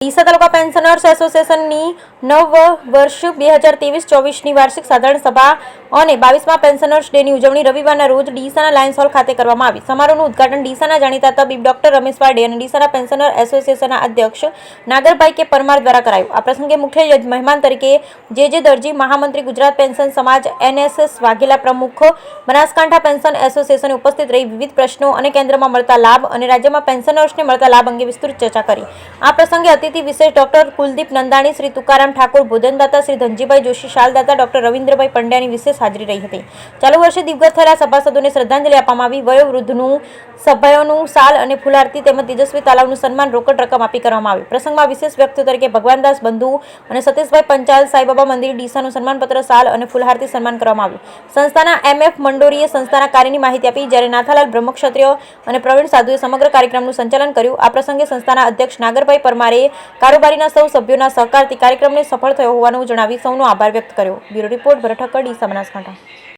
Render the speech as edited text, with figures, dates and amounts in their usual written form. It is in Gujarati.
ડીસા તાલુકા પેન્શનર્સ એસોસિએશનની નવ વર્ષ 2023-24ની વાર્ષિક સાધારણ સભા અને 22મા પેન્શનર્સ ડેની ઉજવણી રવિવારના રોજ ડીસાના લાયન્સ હોલ ખાતે કરવામાં આવી। સમારોહનું ઉદ્ઘાટન ડીસાના જાણીતા તબીબ ડોક્ટર રમેશ વાડે અને ડીસાના પેન્શનર એસોસિએશનના અધ્યક્ષ નાગરભાઈ કે પરમાર દ્વારા કરાયું। આ પ્રસંગે મુખ્ય મહેમાન તરીકે જે દરજી, મહામંત્રી ગુજરાત પેન્શન સમાજ, એનએસએસ વાઘેલા પ્રમુખ, બનાસકાંઠા પેન્શન એસોસિએશને ઉપસ્થિત રહી વિવિધ પ્રશ્નો અને કેન્દ્રમાં મળતા લાભ અને રાજ્યમાં પેન્શનર્સને મળતા લાભ અંગે વિસ્તૃત ચર્ચા કરી। આ પ્રસંગે અતિથિ વિશેષ ડોક્ટર કુલદીપ નંદાણી, શ્રી તુકારામ ઠાકોર ભોજનદાતા, શ્રી ધનજીભાઈ જોશી શાલદાતા, ડોક્ટર રવિન્દ્રભાઈ પંડ્યાની વિશેષ હાજરી રહી હતી। ચાલુ વર્ષે દિવગત થયેલા સભાસદોને શ્રદ્ધાંજલિ આપવામાં આવી। વયોવૃદ્ધનું સભ્યોનું શાલ અને ફૂલઆરતી તેમજ તેજસ્વી તાલાવનું સન્માન રોકડ રકમ આપી કરવામાં આવ્યું। પ્રસંગમાં વિશેષ વ્યક્તિઓ તરીકે ભગવાનદાસ બંધુ અને સતીશભાઈ પંચાલ, સાઈબાબા મંદિર ડીસાનું સન્માનપત્ર, શાલ અને ફૂલહારતી સન્માન કરવામાં આવ્યું। સંસ્થાના એમએફ મંડોરીએ સંસ્થાના કાર્યની માહિતી આપી, જ્યારે નાથાલાલ બ્રહ્મક્ષત્રિય અને પ્રવીણ સાધુએ સમગ્ર કાર્યક્રમનું સંચાલન કર્યું। આ પ્રસંગે સંસ્થાના અધ્યક્ષ નાગરભાઈ પરમારે કારોબારીના સૌ સભ્યોના સહકારથી કાર્યક્રમને સફળ થયો હોવાનું જણાવી સૌનો આભાર વ્યક્ત કર્યો। બ્યુરો રિપોર્ટ, ભરત ઠક્કર, ડીસા, બનાસકાંઠા।